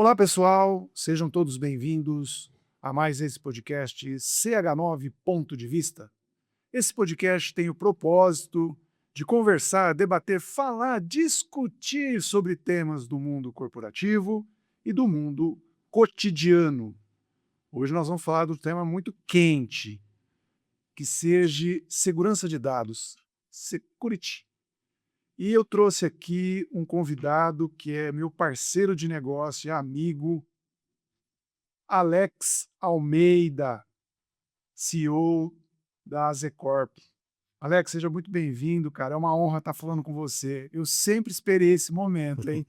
Olá, pessoal, sejam todos bem-vindos a mais esse podcast CH9 Ponto de Vista. Esse podcast tem o propósito de conversar, debater, falar, discutir sobre temas do mundo corporativo e do mundo cotidiano. Hoje nós vamos falar do tema muito quente, que seja segurança de dados, security. E eu trouxe aqui um convidado que é meu parceiro de negócio e amigo, Alex Almeida, CEO da Azecorp. Alex, seja muito bem-vindo, cara. É uma honra estar falando com você. Eu sempre esperei esse momento, hein?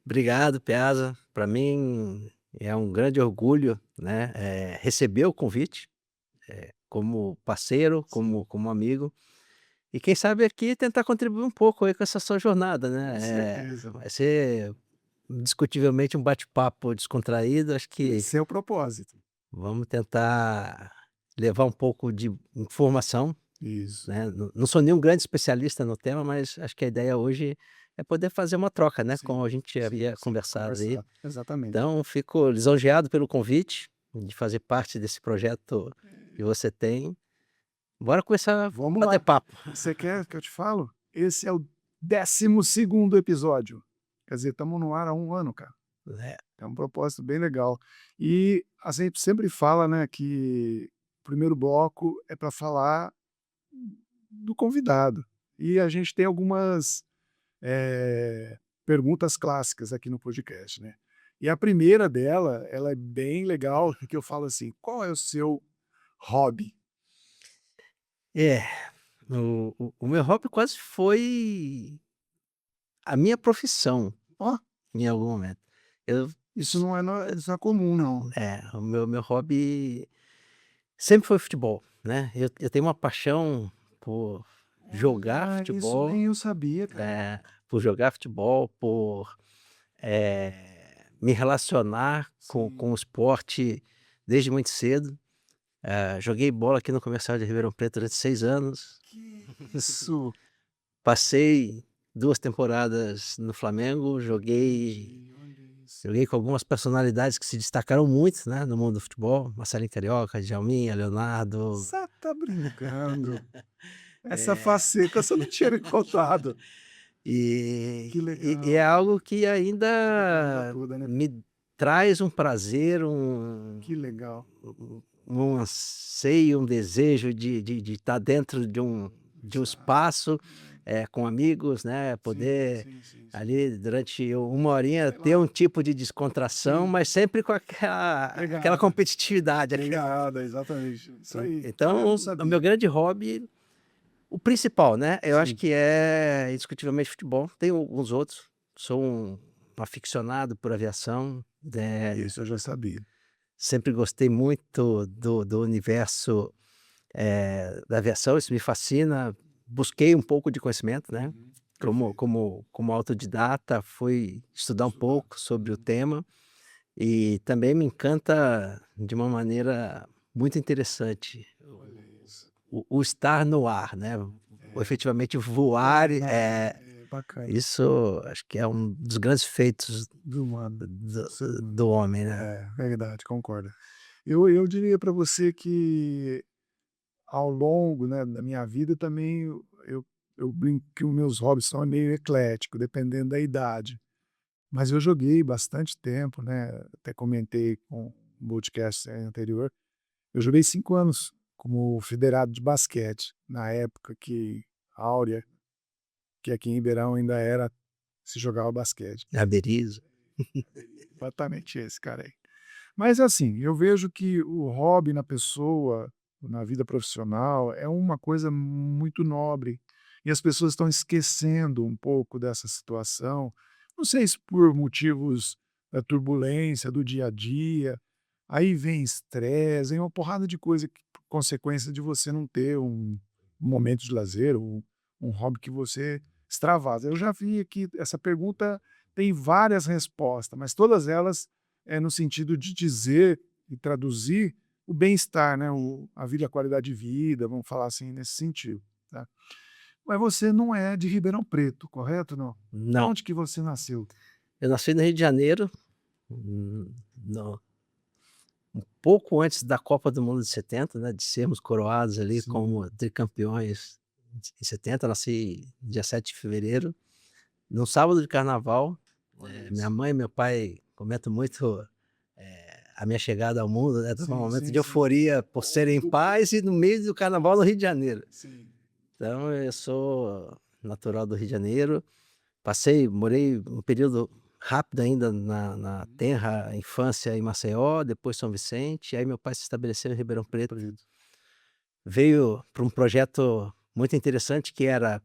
Obrigado, Piazza. Para mim é um grande orgulho, né, receber o convite, como parceiro, Sim, como amigo, e quem sabe aqui tentar contribuir um pouco aí com essa sua jornada, com né. certeza. Vai ser indiscutivelmente um bate-papo descontraído, acho que Esse é o propósito. vamos tentar levar um pouco de informação, Isso. né. Não sou nenhum grande especialista no tema, mas acho que a ideia hoje é poder fazer uma troca, né, Sim, como a gente sim, havia sim. conversado aí. Conversar. Exatamente. Então, fico lisonjeado pelo convite, de fazer parte desse projeto que você tem. Bora começar a Vamos bater lá. papo. Você quer que eu te falo? Esse é o 12º episódio. Quer dizer, estamos no ar há um ano, cara. É, É um propósito bem legal. E a gente sempre fala, né, que o primeiro bloco é para falar do convidado. E a gente tem algumas, perguntas clássicas aqui no podcast, né. E a primeira dela, ela é bem legal, que eu falo assim: "Qual é o seu hobby?". é, o meu hobby quase foi a minha profissão, Ó, em algum momento. Eu isso não é comum não. o meu hobby sempre foi futebol, né. Eu tenho uma paixão por jogar Olha, isso futebol, nem eu sabia, cara. por jogar futebol, por me relacionar com Sim. o esporte desde muito cedo. Joguei bola aqui no Comercial de Ribeirão Preto durante 6 anos. Que isso! Passei 2 temporadas no Flamengo, joguei Entendi, olha isso. joguei com algumas personalidades que se destacaram muito, né, no mundo do futebol, Marcelinho Carioca, Djalminha, Leonardo. Você tá brincando? Essa Eh, faceta você não tinha me contado. e Que é legal. algo que Da família ainda toda, né. me traz um prazer, Que legal. um anseio, um desejo de estar dentro de um Exato. espaço, com amigos, né, Sim, poder sim, sim, sim. ali durante uma horinha Sei ter um lá. tipo de descontração, Sim, mas sempre com aquela pegada. competitividade, Pegada, exatamente. Isso aí. Ah, eu não então o meu sabia. grande hobby, o principal, né, eu acho Sim. que é indiscutivelmente futebol, tem alguns outros, sou um aficionado por aviação, Isso eu já sabia. sempre gostei muito do universo, da aviação, isso me fascina. Busquei um pouco de conhecimento, né, Uhum. como Perfeito. autodidata, fui estudar um Estudar. pouco sobre o Uhum. tema, e também me encanta de uma maneira muito interessante Olha isso. o estar no ar, né, o É. efetivamente voar, Planar. É bacana. isso acho que é um dos grandes feitos Do humano, do do ser humano. do homem, né. É, verdade, concordo. Eu diria para você que ao longo, né, da minha vida também eu brinco que os meus hobbies são meio eclético, dependendo da idade. Mas eu joguei bastante tempo, né, até comentei com o podcast anterior, eu joguei 5 anos como federado de basquete, na época que áurea, que aqui em Ribeirão ainda era se jogava basquete. A Berizo. Exatamente esse cara aí. Mas assim, eu vejo que o hobby na pessoa, na vida profissional, é uma coisa muito nobre, e as pessoas estão esquecendo um pouco dessa situação. Não sei se por motivos da turbulência do dia a dia, aí vem estresse, vem uma porrada de coisa que consequência de você não ter um momento de lazer, um hobby que você extravasa. Eu já vi aqui essa pergunta tem várias respostas, mas todas elas é no sentido de dizer e traduzir o bem-estar, né, a vida, a qualidade de vida, vamos falar assim nesse sentido, tá. Mas você não é de Ribeirão Preto, correto, não? Não, Onde que você nasceu? eu nasci no Rio de Janeiro, no um pouco antes da Copa do Mundo de 70, né, de sermos coroados ali Sim. como tricampeões em 70, nasci dia 7 de fevereiro, num sábado de carnaval, Olha minha isso. mãe e meu pai comentam muito, a minha chegada ao mundo, né, estava um Sim, momento sim, de sim. euforia por serem Do pais e no meio do carnaval no Rio de Janeiro. sim. Então eu sou natural do Rio de Janeiro, morei um período rápido ainda na Uhum. tenra infância em Maceió, depois São Vicente, aí meu pai se estabeleceu em Ribeirão Preto. Preto. Veio para um projeto muito interessante que era,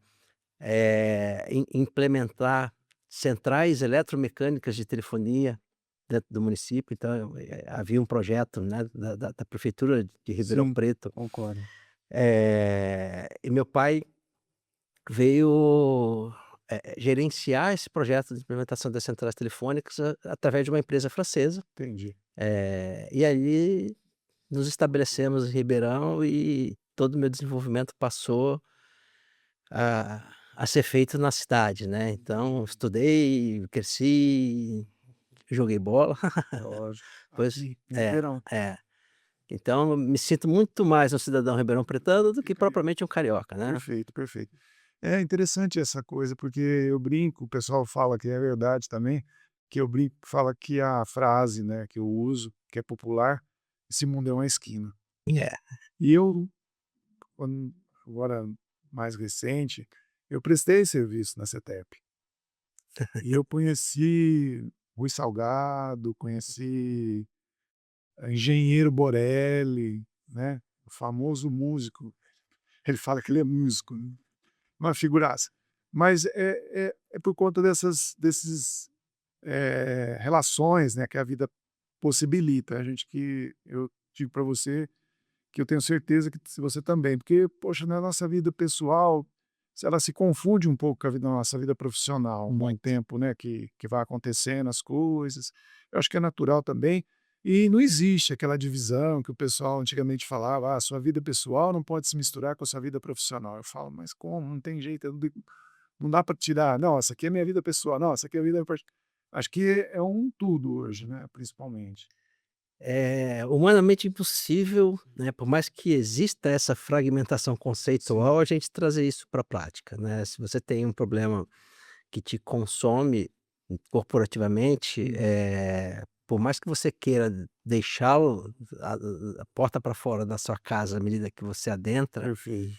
implementar centrais eletromecânicas de telefonia dentro do município, então, havia um projeto, né, da prefeitura de Ribeirão Sim, Preto, concordo. e meu pai veio, gerenciar esse projeto de implementação das centrais telefônicas através de uma empresa francesa, Entendi. e aí nos estabelecemos em Ribeirão e todo o meu desenvolvimento passou a ser feito na cidade, né, então Entendi. estudei, cresci, joguei bola, Lógico. pois Aqui, em é, Ribeirão. é. Então eu me sinto muito mais um cidadão ribeirão-pretano do Que que carioca. propriamente um carioca, né. Perfeito, perfeito. É interessante essa coisa, porque eu brinco, o pessoal fala que é verdade também, que eu brinco, fala que a frase, né, que eu uso, que é popular: "Esse mundo é uma esquina". É. E eu, quando agora mais recente, eu prestei serviço na CETEP. E eu conheci Rui Salgado, conheci Engenheiro Borelli, né, o famoso músico. Ele fala que ele é músico, né, uma figuraça. Mas é por conta desses, relações, né, que a vida possibilita. A gente que eu digo para você que eu tenho certeza que se você também, porque, poxa, na nossa vida pessoal, se ela se confunde um pouco com a vida nossa vida profissional, com o Muito. tempo, né, que vai acontecendo as coisas. Eu acho que é natural também, e não existe aquela divisão que o pessoal antigamente falava: "Ah, sua vida pessoal não pode se misturar com a sua vida profissional". Eu falo: "Mas como? Não tem jeito, eu não dá para tirar. Não, essa aqui é minha vida pessoal. Não, essa aqui é a vida parti". Acho que é um tudo hoje, né, principalmente. É humanamente impossível, né, por mais que exista essa fragmentação conceitual, Sim. a gente trazer isso para a prática, né. Se você tem um problema que te consome corporativamente, Uhum. por mais que você queira deixá-lo a porta para fora da sua casa à medida que você adentra, Perfeito.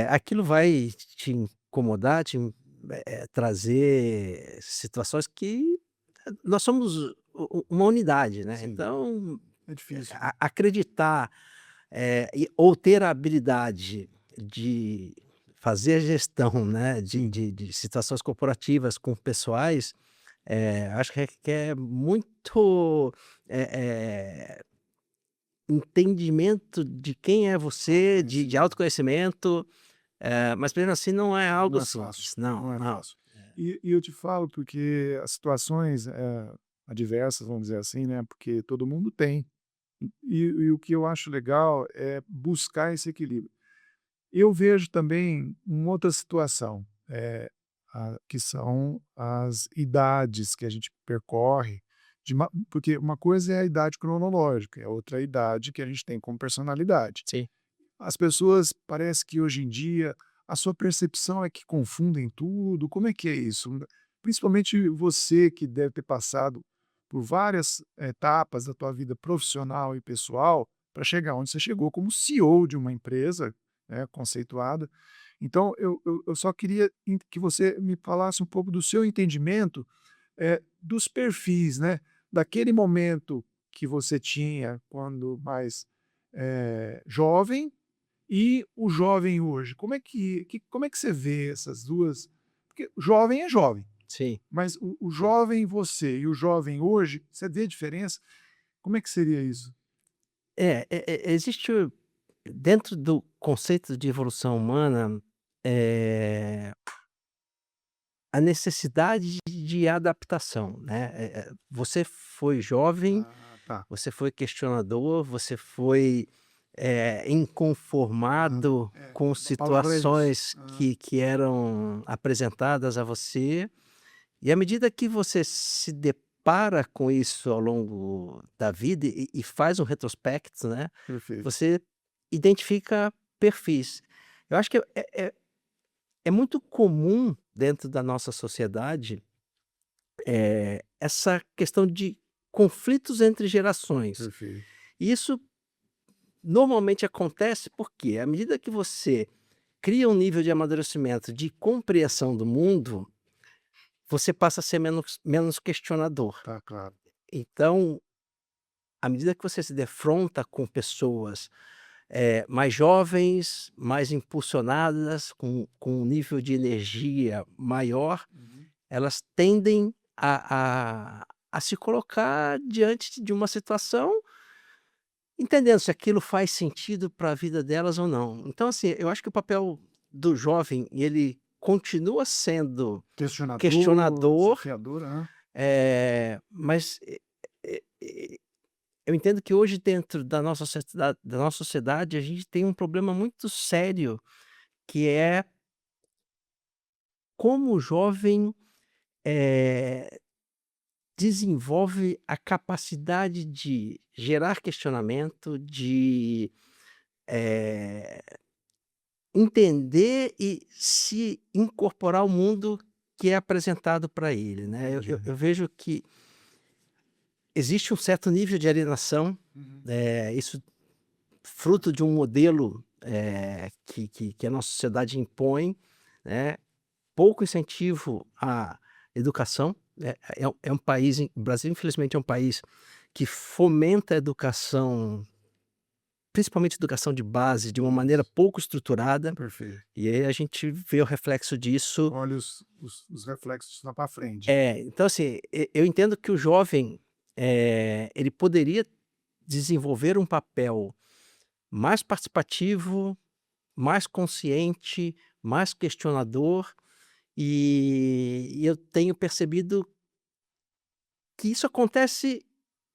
aquilo vai te incomodar, trazer situações que nós somos uma unidade, né, Sim, então, é difícil. acreditar, ou ter a habilidade de fazer a gestão, né, de Sim. de de situações corporativas com pessoais, acho que requer muito, eh entendimento de quem é você, de Autoconhecimento. autoconhecimento, mas mesmo assim não é algo Não é fácil, simples, não, não é não. fácil. E eu te falo porque as situações, adversas, vamos dizer assim, né, porque todo mundo tem. E o que eu acho legal é buscar esse equilíbrio. Eu vejo também uma outra situação, que são as idades que a gente percorre, porque uma coisa é a idade cronológica, é outra a idade que a gente tem como personalidade. Sim. As pessoas parece que hoje em dia a sua percepção é que confundem tudo, como é que é isso? Principalmente você que deve ter passado por várias etapas da tua vida profissional e pessoal para chegar onde você chegou como CEO de uma empresa, né, conceituada. Então eu só queria que você me falasse um pouco do seu entendimento, dos perfis, né, daquele momento que você tinha quando mais, jovem e o jovem hoje, como é que você vê essas 2? Porque jovem é jovem, Sim. mas o jovem você e o jovem hoje, você vê a diferença? Como é que seria isso? Existe dentro do conceito de evolução humana, eh, a necessidade de adaptação, né. Você foi jovem, Ah, tá. você foi questionador, você foi, Aham. inconformado É, com a palavra é isso. situações Aham. que eram apresentadas a você. E à medida que você se para com isso ao longo da vida e faz um retrospecto, né, Perfeito. você identifica perfis. Eu acho que é muito comum dentro da nossa sociedade, essa questão de conflitos entre gerações. Perfeito. E isso normalmente acontece porque, à medida que você cria um nível de amadurecimento, de compreensão do mundo, você passa a ser menos questionador. Tá claro. Então, à medida que você se defronta com pessoas, mais jovens, mais impulsionadas, com um nível de energia maior, Uhum. elas tendem a se colocar diante de uma situação, entendendo se aquilo faz sentido para a vida delas ou não. Então, assim, eu acho que o papel do jovem, ele continua sendo Questionador, questionador, desafiador, aham. mas eu entendo que hoje dentro da nossa sociedade a gente tem um problema muito sério, que é como o jovem, eh, desenvolve a capacidade de gerar questionamento, de, eh, entender e se incorporar ao mundo que é apresentado para ele, né. Eu Entendi. eu eu vejo que existe um certo nível de alienação, Uhum. isso fruto de um modelo, que a nossa sociedade impõe, né, pouco incentivo à educação, é um país o Brasil infelizmente é um país que fomenta a educação, principalmente educação de base, de uma maneira Isso, pouco estruturada, perfeito. e aí a gente vê o reflexo disso. Olha os reflexos lá para frente. Então assim, eu entendo que o jovem, ele poderia desenvolver um papel mais participativo, mais consciente, mais questionador, e eu tenho percebido que isso acontece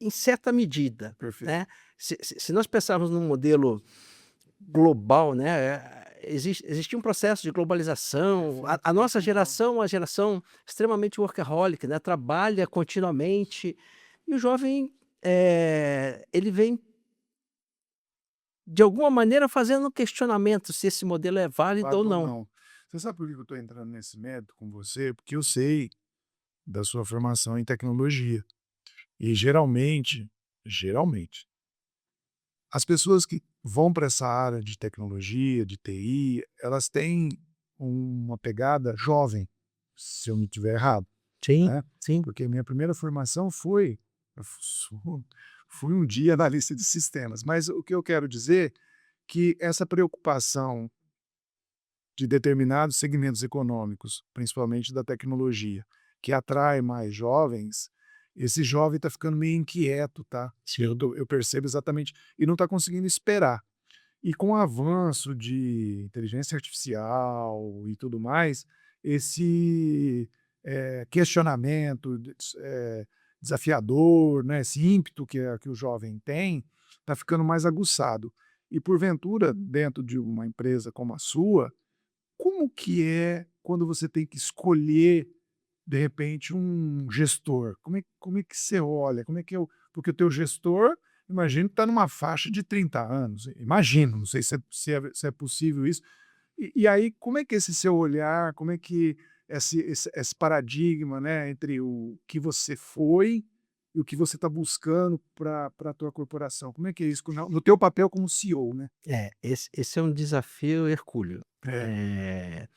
em certa medida, Perfeito. né. Se nós pensarmos num modelo global, né, existia um processo de globalização, a Perfeito, a sim, nossa concordo. geração é uma geração extremamente workaholic, né, trabalha continuamente, e o jovem, ele vem de alguma maneira fazendo um questionamento se esse modelo é válido ou Válido ou não. não. Você sabe por que que eu estou entrando nesse mérito com você? Porque eu sei da sua formação em tecnologia. E geralmente, as pessoas que vão para essa área de tecnologia, de TI, elas têm uma pegada jovem, se eu não estiver errado, Sim, né? sim. Porque minha primeira formação foi, eu fui um dia analista de sistemas, mas o que eu quero dizer que essa preocupação de determinados segmentos econômicos, principalmente da tecnologia, que atrai mais jovens, esse jovem está ficando meio inquieto, tá? Sim. Eu percebo exatamente, e não está conseguindo esperar. E com o avanço de inteligência artificial e tudo mais, esse questionamento desafiador, né, esse ímpeto que o jovem tem, está ficando mais aguçado. E porventura, dentro de uma empresa como a sua, como que é quando você tem que escolher, de repente, um gestor? Como é que você olha? Como é que é o porque o teu gestor, imagino que está numa faixa de 30 anos, imagino, não sei se é possível isso. E aí, como é que é esse seu olhar, como é que esse paradigma, né, entre o que você foi e o que você está buscando pra tua corporação, como é que é isso no teu papel como CEO, né? Esse é um desafio hercúleo. É,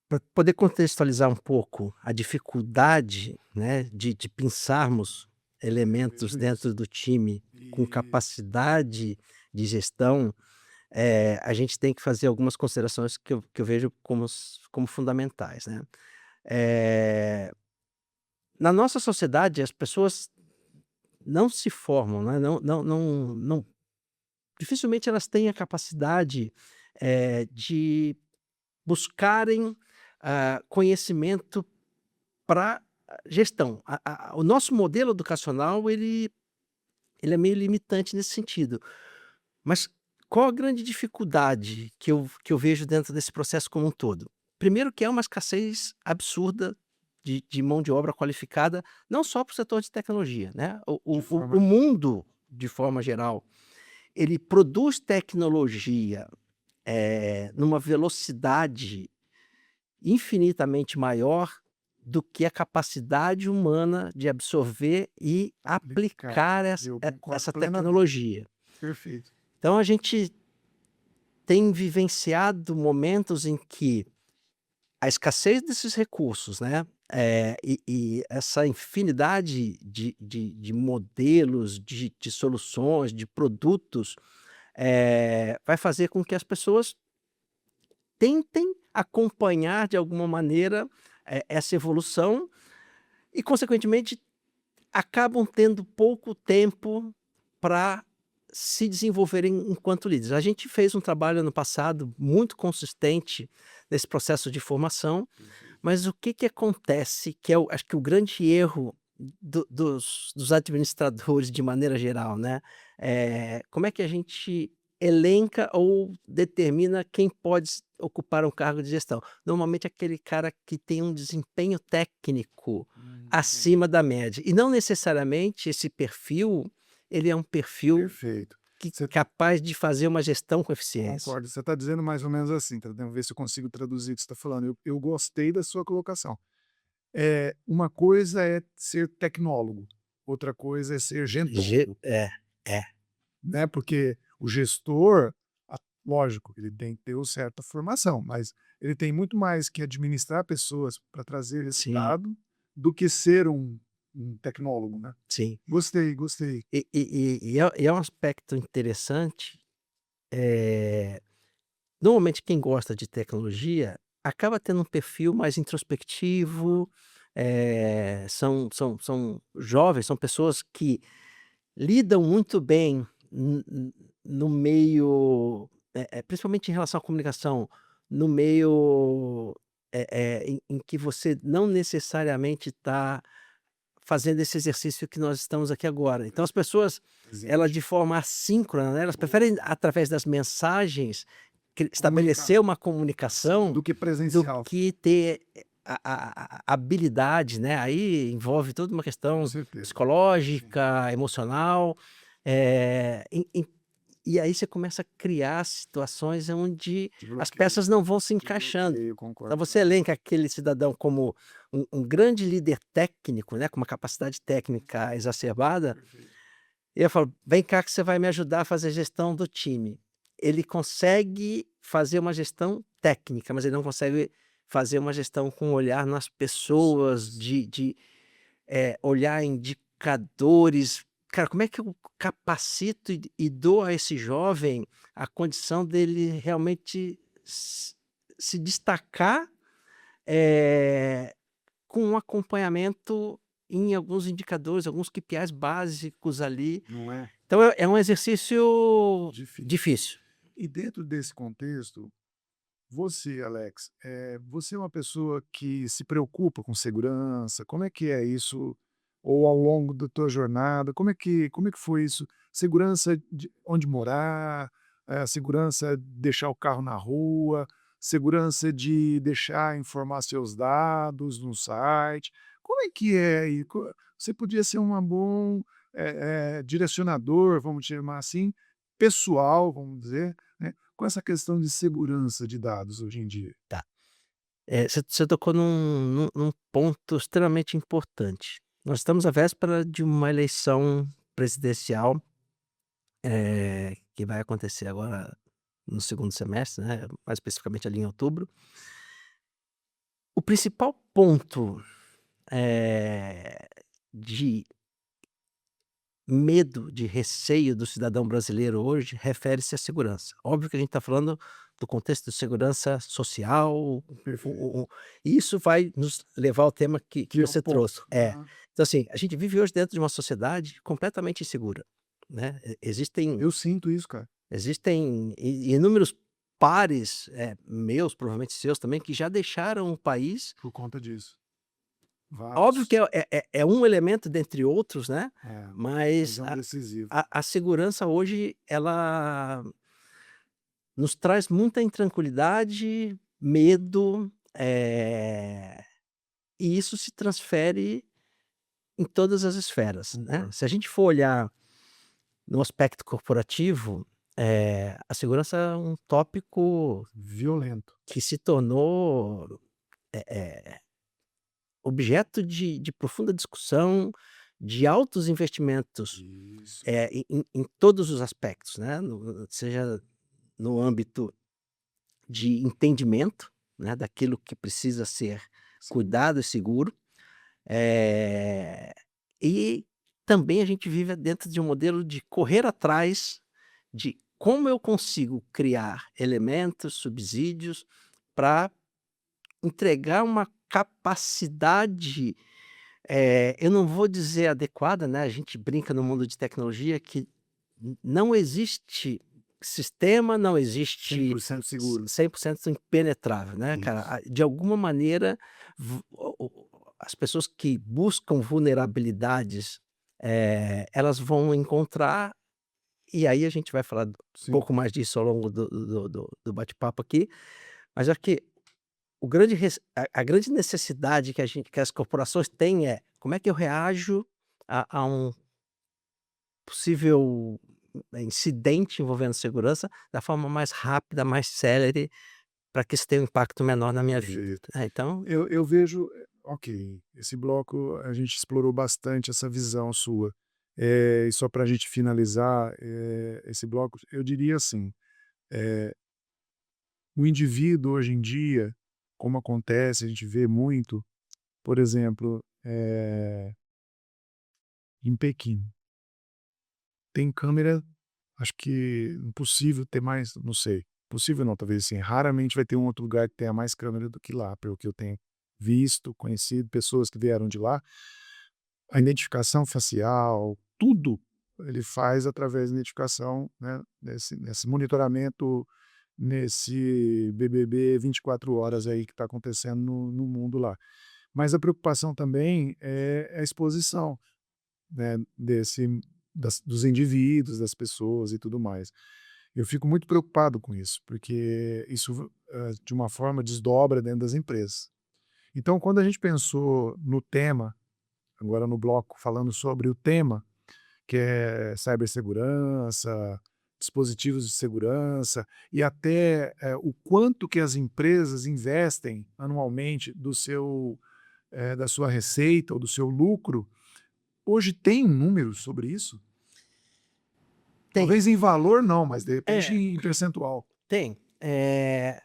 Para poder contextualizar um pouco a dificuldade, né, de pensarmos eu elementos vejo isso. dentro do time com Isso. capacidade de gestão, a gente tem que fazer algumas considerações que eu vejo como fundamentais, né. Eh, Na nossa sociedade as pessoas não se formam, né, não dificilmente elas têm a capacidade, de buscarem, conhecimento para gestão. O nosso modelo educacional ele é meio limitante nesse sentido. Mas qual a grande dificuldade que eu vejo dentro desse processo como um todo? Primeiro que é uma escassez absurda de mão de obra qualificada, não só para o setor de tecnologia, né. De O forma mundo, de forma geral, ele produz tecnologia, numa velocidade infinitamente maior do que a capacidade humana de absorver e aplicar. aplicar Eu concordo essa plenamente. tecnologia. Perfeito. Então a gente tem vivenciado momentos em que a escassez desses recursos, né, e essa infinidade de modelos, de soluções, de produtos, vai fazer com que as pessoas tentem acompanhar de alguma maneira, essa evolução e consequentemente acabam tendo pouco tempo para se desenvolverem enquanto líderes. A gente fez um trabalho ano passado muito consistente nesse processo de formação, Perfeito. mas o que que acontece, que é o acho que o grande erro dos administradores de maneira geral, né, como é que a gente elenca ou determina quem pode ocupar um cargo de gestão? Normalmente aquele cara que tem um desempenho técnico Entendi. acima da média, e não necessariamente esse perfil, ele é um perfil Perfeito. que Você capaz de fazer uma gestão com eficiência. concordo. Você está dizendo mais ou menos assim, tá tentando ver se eu consigo traduzir o que você está falando. Eu gostei da sua colocação. Uma coisa é ser tecnólogo, outra coisa é ser gentólogo, É, né, porque o gestor, lógico, ele tem que ter uma certa formação, mas ele tem muito mais que administrar pessoas para trazer sim, resultado do que ser um tecnólogo, né. sim. Gostei, gostei. E é um aspecto interessante, eh, normalmente quem gosta de tecnologia acaba tendo um perfil mais introspectivo, são jovens, são pessoas que lidam muito bem no meio, principalmente em relação à comunicação, no meio, em que você não necessariamente está fazendo esse exercício que nós estamos aqui agora. Então as pessoas, elas Presente. de forma assíncrona, né, elas preferem Boa. através das mensagens Comunicar. estabelecer uma Sim, comunicação do que do presencial. que ter a habilidade, né, aí envolve toda uma Com questão certeza. Sim. psicológica, emocional, e aí você começa a criar situações onde De as bloqueio. peças não vão se De encaixando. bloqueio, Então concordo você plenamente. elenca aquele cidadão como um grande líder técnico, né, com uma capacidade técnica exacerbada, Perfeito. e eu falo: "Vem cá que você vai me ajudar a fazer a gestão do time". Ele consegue fazer uma gestão técnica, mas ele não consegue fazer uma gestão com olhar nas pessoas, Pessoas. olhar indicadores. Cara, como é que eu capacito e dou a esse jovem a condição dele realmente se destacar, eh, com um acompanhamento em alguns indicadores, alguns KPIs básicos ali. Não é? Então é um exercício Difícil. difícil. E dentro desse contexto, você, Alex, você é uma pessoa que se preocupa com segurança? Como é que é isso? Ou ao longo da tua jornada, como é que foi isso? Segurança de onde morar, segurança de deixar o carro na rua, segurança de deixar informar seus dados no site. Como é que é aí? Você podia ser um bom, direcionador, vamos chamar assim, pessoal, vamos dizer, né, com essa questão de segurança de dados hoje em dia. Tá. Você tocou num ponto extremamente importante. Nós estamos à véspera de uma eleição presidencial, que vai acontecer agora no segundo semestre, né, mais especificamente ali em outubro. O principal ponto, eh, de medo, de receio do cidadão brasileiro hoje refere-se à segurança. Óbvio que a gente está falando do contexto de segurança social, Perfeito. e isso vai nos levar ao tema que Que é o você trouxe. ponto. Aham. Então assim, a gente vive hoje dentro de uma sociedade completamente insegura, né. Existem Eu sinto isso, cara, existem inúmeros pares, meus, provavelmente seus também, que já deixaram o país. por conta disso. Óbvio que Vários. é um elemento dentre outros, né, É, mas mas é um decisivo. a segurança hoje ela nos traz muita intranquilidade, medo, e isso se transfere em todas as esferas, né. Concordo. Se a gente for olhar no aspecto corporativo, a segurança é um tópico Violento. que se tornou, eh eh, objeto de profunda discussão, de altos investimentos, Isso. em todos os aspectos, né, seja no âmbito de entendimento, né, daquilo que precisa ser Sim. cuidado e seguro, eh, e também a gente vive dentro de um modelo de correr atrás de como eu consigo criar elementos, subsídios para entregar uma capacidade, eu não vou dizer adequada, né, a gente brinca no mundo de tecnologia que não existe sistema, não existe 100% seguro. 100% impenetrável, né, cara. Isso. De alguma maneira, as pessoas que buscam vulnerabilidades, elas vão encontrar, e aí a gente vai falar um Sim. pouco mais disso ao longo do bate-papo aqui, mas acho que o grande a grande necessidade que as corporações têm é: como é que eu reajo a um possível incidente envolvendo segurança da forma mais rápida, mais célere, para que isso tenha um impacto menor na minha vida. Perfeito. Então Eu vejo, ok, esse bloco a gente explorou bastante essa visão sua. E só para a gente finalizar, esse bloco, eu diria assim, o indivíduo hoje em dia, como acontece, a gente vê muito, por exemplo, em Pequim, tem câmera, acho que impossível ter mais, não sei, possível não, talvez assim, raramente vai ter um outro lugar que tenha mais câmera do que lá, pelo que eu tenho visto, conhecido, pessoas que vieram de lá. A identificação facial, tudo ele faz através da identificação, né, nesse monitoramento, nesse BBB 24 horas aí que está acontecendo no mundo lá. Mas a preocupação também é a exposição, né, dos indivíduos, das pessoas e tudo mais. Eu fico muito preocupado com isso, porque isso, de uma forma desdobra dentro das empresas. Então, quando a gente pensou no tema, agora no bloco falando sobre o tema, que é cibersegurança, dispositivos de segurança e até, o quanto que as empresas investem anualmente da sua receita ou do seu lucro, hoje tem um número sobre isso? tem. Talvez em valor não, mas de repente É, em percentual. tem.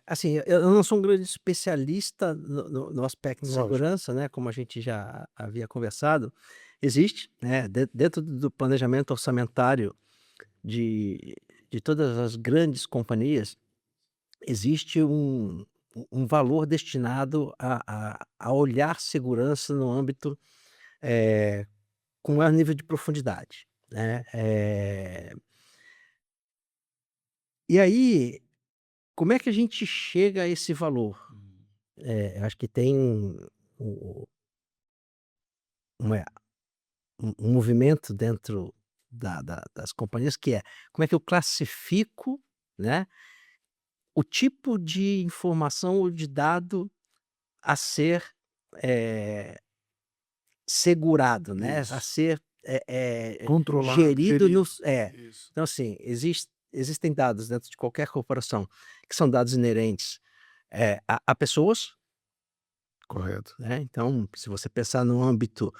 Assim, eu não sou um grande especialista no aspecto de Lógico. segurança, né, como a gente já havia conversado. Existe, né, dentro do planejamento orçamentário de de todas as grandes companhias, existe um valor destinado a olhar segurança no âmbito, com maior nível de profundidade, né. E aí, como é que a gente chega a esse valor? Eu acho que tem o uma um movimento dentro das companhias que é: como é que eu classifico, né, o tipo de informação ou de dado a ser, eh, segurado, né, a Isso. ser, Controlado, gerido gerido. nos Isso. então assim, existem dados dentro de qualquer corporação, que são dados inerentes, a pessoas, Correto. né, então se você pensar no âmbito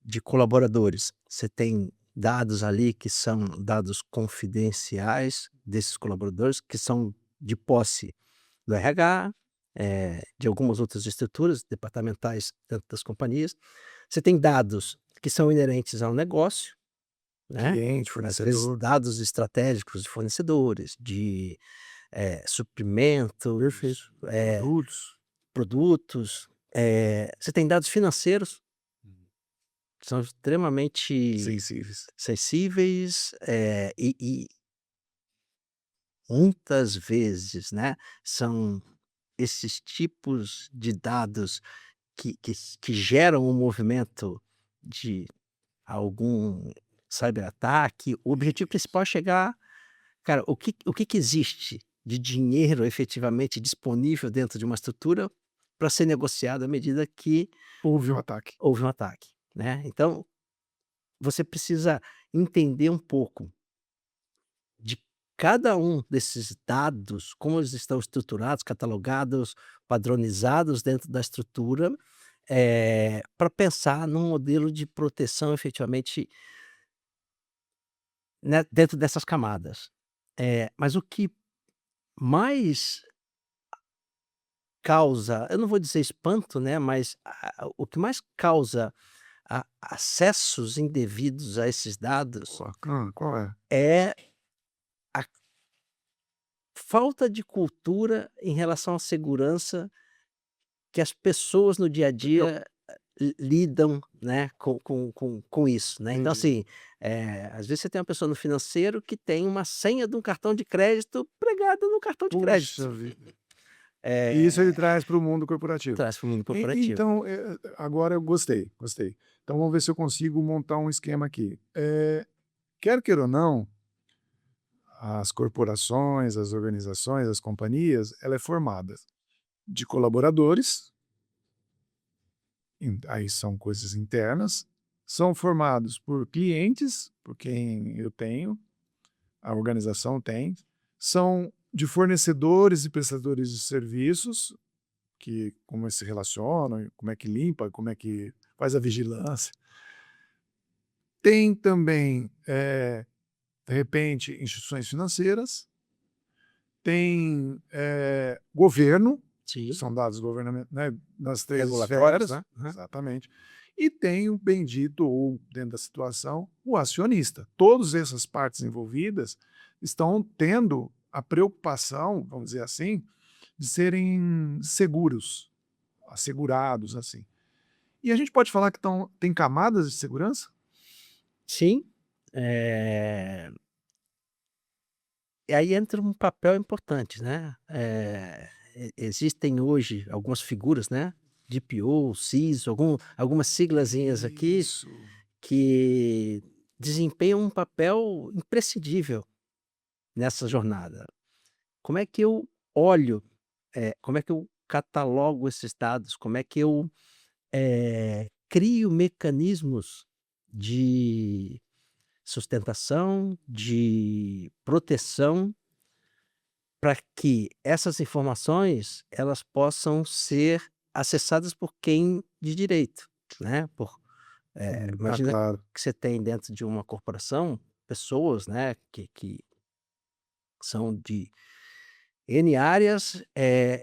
de colaboradores, você tem dados ali que são dados confidenciais desses colaboradores, que são de posse do RH, de algumas outras estruturas departamentais dentro das companhias. Você tem dados que são inerentes ao negócio, né, Cliente, às vezes fornecedor. dados estratégicos de fornecedores, de, suprimento, Perfeito. Produtos. produtos, você tem dados financeiros, Hum. que são extremamente Sensíveis. sensíveis, e muitas vezes, né, são esses tipos de dados que geram um movimento de algum cyberataque. O objetivo Isso. principal é chegar, cara, o que que existe de dinheiro efetivamente disponível dentro de uma estrutura para ser negociado à medida que Houve um ataque. houve um ataque, né. Então, você precisa entender um pouco de cada um desses dados, como eles estão estruturados, catalogados, padronizados dentro da estrutura, para pensar num modelo de proteção efetivamente, né, dentro dessas camadas. Mas o que mais causa, eu não vou dizer espanto, né, mas o que mais causa acessos indevidos a esses dados Qual é? é a falta de cultura em relação à segurança que as pessoas no dia a Eu dia lidam, né, com isso, né. Então entendi. assim, às vezes você tem uma pessoa no financeiro que tem uma senha de um cartão de crédito pregada no cartão de crédito. Puxa vida. E isso ele Eh, traz para o mundo corporativo. Traz para o mundo E corporativo. então, agora eu gostei, gostei. Então vamos ver se eu consigo montar um esquema aqui. Quer queira ou não, as corporações, as organizações, as companhias, ela é formada de colaboradores, aí são coisas internas, são formados por clientes, por quem eu tenho, a organização tem, são de fornecedores e prestadores de serviços, que como eles se relacionam, como é que limpa, como é que faz a vigilância. Tem também, de repente, instituições financeiras, tem, governo, que Sim, são dados governamentais, né, nas 3 regulatórios, esferas, né. Aham. exatamente, e tem o bendito, ou dentro da situação, o acionista. Todas essas partes envolvidas estão tendo a preocupação, vamos dizer assim, de serem seguros, assegurados, assim. E a gente pode falar que tem camadas de segurança? Sim, e aí entra um papel importante, né. Existem hoje algumas figuras, né, DPO, CISO, algumas siglazinhas aqui Isso. que desempenham um papel imprescindível nessa jornada. Como é que eu olho, como é que eu catalogo esses dados? Como é que eu, crio mecanismos de sustentação, de proteção, para que essas informações, elas possam ser acessadas por quem de direito, né, Tá imagina claro. que você tem dentro de uma corporação, pessoas, né, que são de N áreas,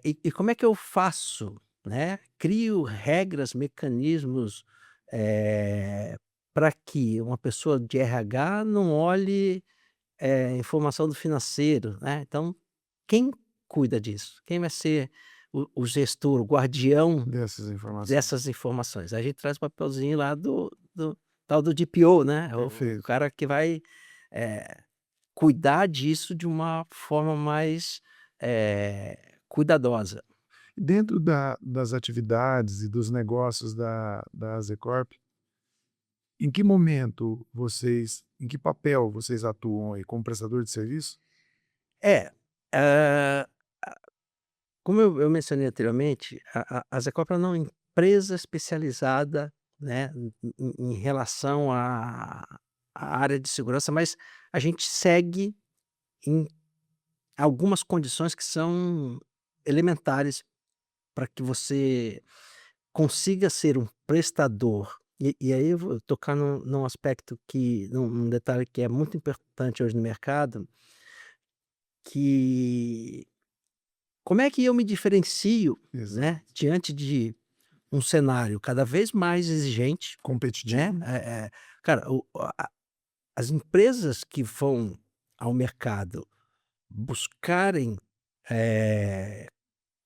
e como é que eu faço, né, crio regras, mecanismos, para que uma pessoa de RH não olhe, informação do financeiro, né, então quem cuida disso? Quem vai ser o gestor, o guardião Dessas informações. dessas informações? A gente traz o papelzinho lá do tal do DPO, né, o Perfeito. cara que vai, eh, cuidar disso de uma forma mais, cuidadosa. Dentro das atividades e dos negócios da Azecorp, em que papel vocês atuam aí, como prestador de serviço? É, hã, como eu mencionei anteriormente, a Zecopa não é uma empresa especializada, né, em relação à área de segurança, mas a gente segue em algumas condições que são elementares para que você consiga ser um prestador. E aí eu vou tocar num aspecto que num detalhe que é muito importante hoje no mercado, que como é que eu me diferencio, Exato. né, diante de um cenário cada vez mais exigente, né, Competitivo. cara, as empresas que vão ao mercado buscarem, eh,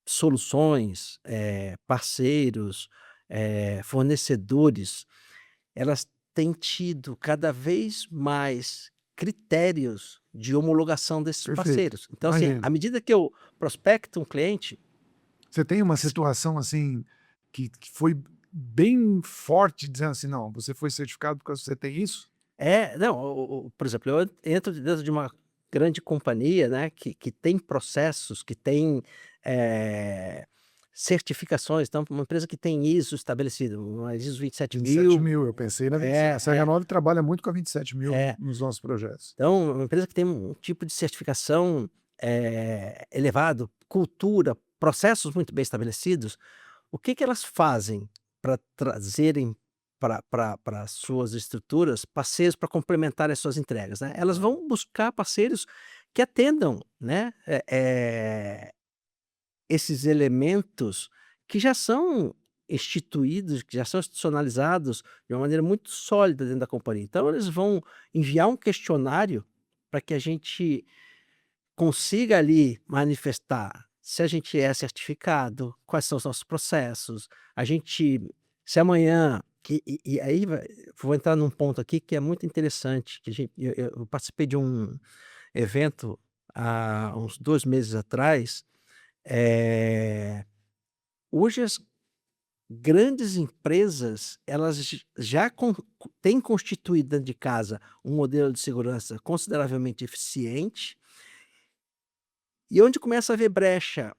soluções, parceiros, fornecedores, elas têm tido cada vez mais critérios de homologação desses Perfeito. parceiros. Então, assim, Imagino. à medida que eu prospecto um cliente. Você tem uma situação, assim, que foi bem forte, dizendo assim: "Não, você foi certificado porque você tem isso"? Não, por exemplo, eu entro dentro de uma grande companhia, né, que tem processos, que tem, eh, certificações. Então, uma empresa que tem ISO estabelecido, uma ISO 27 27000, mil, eu pensei na 27. é, A Serra Nova trabalha muito com a 27 mil é. nos nossos projetos. Então, uma empresa que tem um tipo de certificação elevado, cultura, processos muito bem estabelecidos, o que elas fazem para trazerem para as suas estruturas parceiros para complementar as suas entregas, né? Elas vão buscar parceiros que atendam, né, esses elementos que já são instituídos, que já são institucionalizados de uma maneira muito sólida dentro da companhia. Então eles vão enviar um questionário para que a gente consiga ali manifestar se a gente é certificado, quais são os nossos processos, a gente se amanhã e aí vou entrar num ponto aqui que é muito interessante, que a gente eu participei de um evento há uns 2 meses atrás, eh, hoje as grandes empresas, elas já têm constituído dentro de casa um modelo de segurança consideravelmente eficiente, e onde começa a haver brecha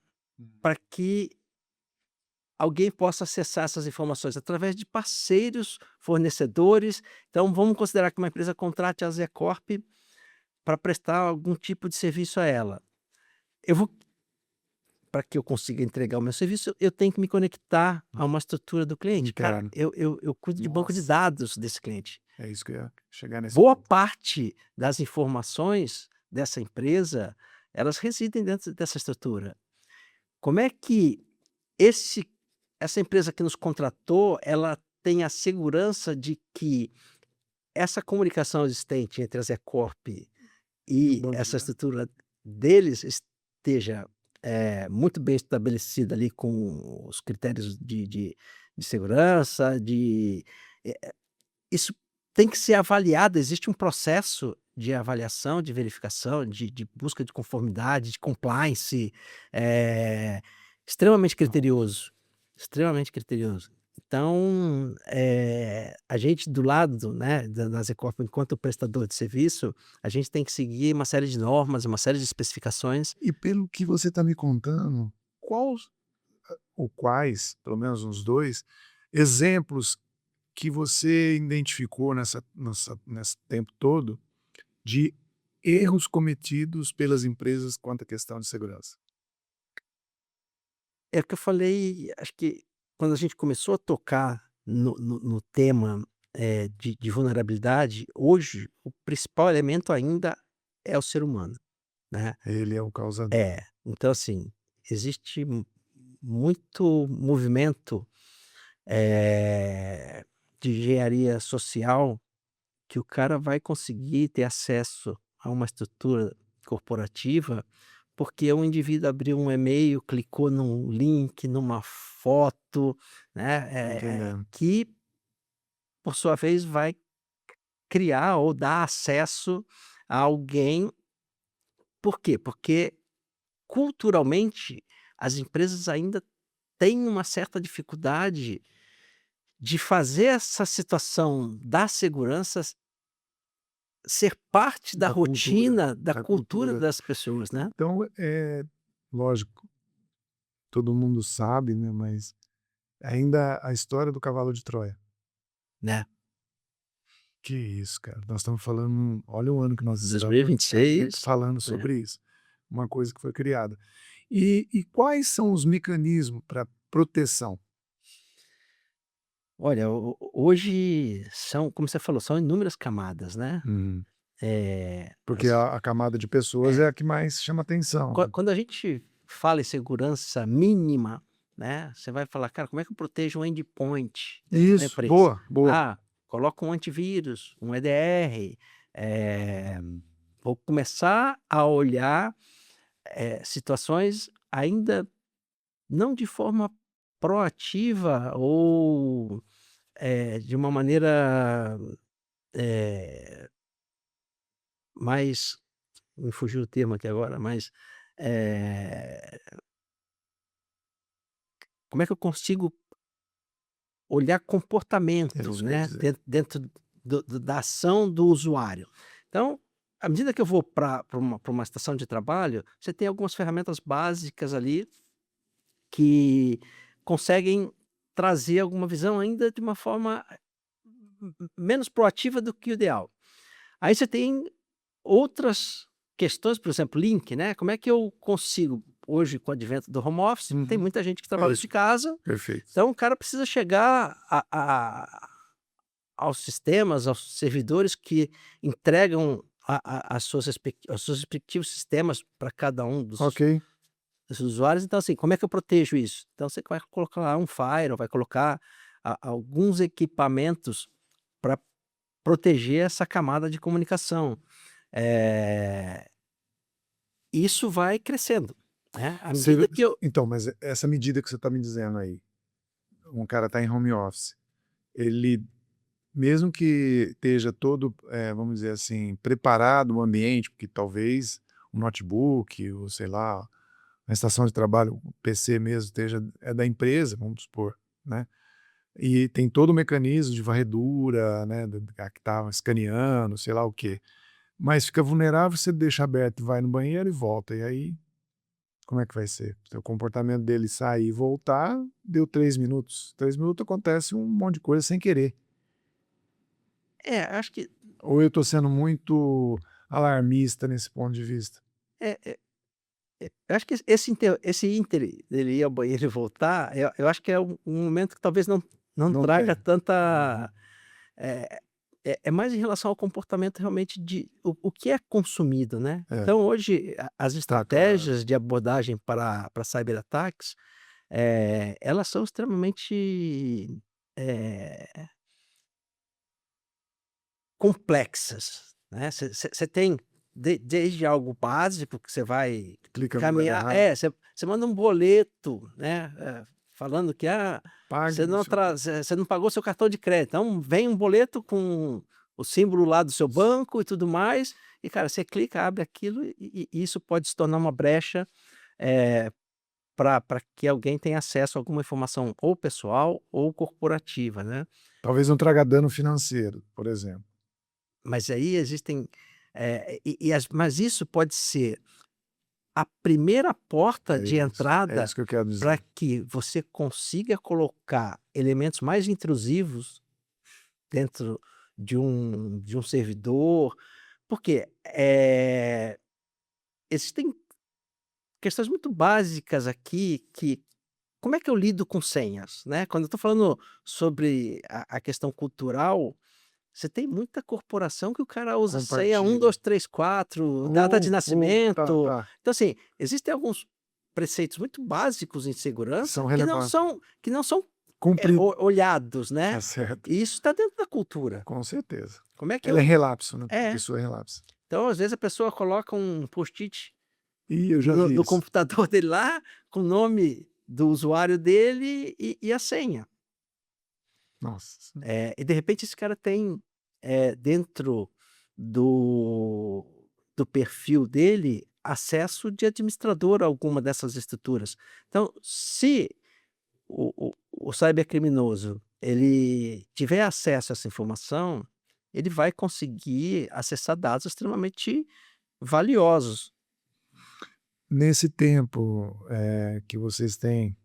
para que alguém possa acessar essas informações através de parceiros, fornecedores. Então vamos considerar que uma empresa contrate a Zecorp para prestar algum tipo de serviço a ela. Eu vou Para que eu consiga entregar o meu serviço, eu tenho que me conectar a uma estrutura do cliente. Cara, Interno. eu cuido de banco de Nossa, dados desse cliente. é isso que eu ia chegar nesse Boa ponto. parte das informações dessa empresa, elas residem dentro dessa estrutura. Como é que esse essa empresa que nos contratou, ela tem a segurança de que essa comunicação existente entre a Zecorp E o e banco de essa dados. estrutura deles esteja, muito bem estabelecida ali com os critérios de segurança, isso tem que ser avaliado, existe um processo de avaliação, de verificação, de busca de conformidade, de compliance, eh, extremamente criterioso, extremamente criterioso. Então, a gente do lado, né, da Zecorp enquanto prestador de serviço, a gente tem que seguir uma série de normas, uma série de especificações. E pelo que você está me contando, quais ou quais, pelo menos uns 2 exemplos que você identificou nesse tempo todo, de erros cometidos pelas empresas quanto à questão de segurança? É o que eu falei, acho que quando a gente começou a tocar no tema, de vulnerabilidade, hoje o principal elemento ainda é o ser humano, né. Ele é o causador. Então assim, existe muito movimento, de engenharia social que o cara vai conseguir ter acesso a uma estrutura corporativa, porque o indivíduo abriu um e-mail, clicou num link, numa foto, né, Tô entendendo. que por sua vez vai criar ou dar acesso a alguém. Por quê? Porque culturalmente as empresas ainda têm uma certa dificuldade de fazer essa situação da segurança ser parte da rotina, da Da cultura cultura. das pessoas, né. Então, lógico, todo mundo sabe, né, mas ainda a história do cavalo de Troia. Né. Que isso, cara, nós estamos falando, olha o ano que nós estamos 2026, falando né. sobre isso, uma coisa que foi criada. E quais são os mecanismos para proteção? Olha, hoje são, como você falou, são inúmeras camadas, né. Uhum. Porque As a camada de pessoas é é, a que mais chama atenção, né. quando a gente fala em segurança mínima, né, você vai falar: "Cara, como é que eu protejo um endpoint da Isso, empresa?". boa, boa. Ah, coloca um antivírus, um EDR, eh, vou começar a olhar, situações ainda não de forma proativa ou, de uma maneira, eh, mais, me fugiu o termo aqui agora, mas, eh, como é que eu consigo olhar É comportamento, isso que eu ia né, dizer. dentro da ação do usuário. Então, à medida que eu vou para uma estação de trabalho, você tem algumas ferramentas básicas ali que conseguem trazer alguma visão ainda de uma forma menos proativa do que o ideal. Aí você tem outras questões, por exemplo, link, né? Como é que eu consigo, hoje, com o advento do home office, tem Uhum. muita gente que trabalha de Isso, casa, perfeito. então o cara precisa chegar aos sistemas, aos servidores que entregam os seus respectivos sistemas para cada um Ok. dos usuários. Então, assim, como é que eu protejo isso? Então você vai colocar lá um firewall, vai colocar alguns equipamentos para proteger essa camada de comunicação. Eh, Isso vai crescendo, né, à Você medida que eu então, mas essa medida que você está me dizendo aí, um cara está em home office, ele mesmo que esteja todo, vamos dizer assim, preparado o ambiente, porque talvez um notebook ou sei lá, na estação de trabalho, o PC mesmo esteja da empresa, vamos supor, né, e tem todo o mecanismo de varredura, né, que está escaneando, sei lá o quê, mas fica vulnerável, você deixa aberto, vai no banheiro e volta, e aí como é que vai ser? Se o comportamento dele sair e voltar, deu 3 minutos. 3 minutos acontece um monte de coisa sem querer. acho que Ou eu estou sendo muito alarmista nesse ponto de vista? é é eu acho que esse íntere dele ir ao banheiro e voltar, eu acho que é um momento que talvez não Não traga tem. tanta Uhum. eh é mais em relação ao comportamento realmente de o que é consumido, né. É, Então hoje as tá claro. estratégias de abordagem para cyberataques, elas são extremamente, eh, complexas, né. Você tem desde algo básico que você vai Clica no lugar caminhar, errado. você manda um boleto, né, falando que, Pague o seu você não pagou seu cartão de crédito, então vem um boleto com o símbolo lá do seu banco e tudo mais, e cara, você clica, abre aquilo e isso pode se tornar uma brecha, para que alguém tenha acesso a alguma informação ou pessoal ou corporativa, né. talvez não traga dano financeiro, por exemplo. Mas aí existem, mas isso pode ser a primeira porta de É entrada isso que eu quero para dizer. que você consiga colocar elementos mais intrusivos dentro de um servidor, porque, existem questões muito básicas aqui que como é que eu lido com senhas, né? Quando eu estou falando sobre a questão cultural, você tem muita corporação que o cara usa senha um, Compartilha. 2, 3, 4, data de Tá, nascimento. tá. Então, assim, existem alguns preceitos muito básicos em Que segurança são relevantes. que não são, Cumprido. olhados, Tá né. certo. E isso está dentro da cultura. Com certeza. Como é que Ela é eu relapso, né, é. pessoa é relapso. Então, às vezes, a pessoa coloca um post-it Ih, eu já vi no isso. computador dele lá, com o nome do usuário dele e a senha. Nossa. E de repente esse cara tem, dentro do do perfil dele, acesso de administrador a alguma dessas estruturas. Então, se o cybercriminoso, ele tiver acesso a essa informação, ele vai conseguir acessar dados extremamente valiosos. Nesse tempo, que vocês têm,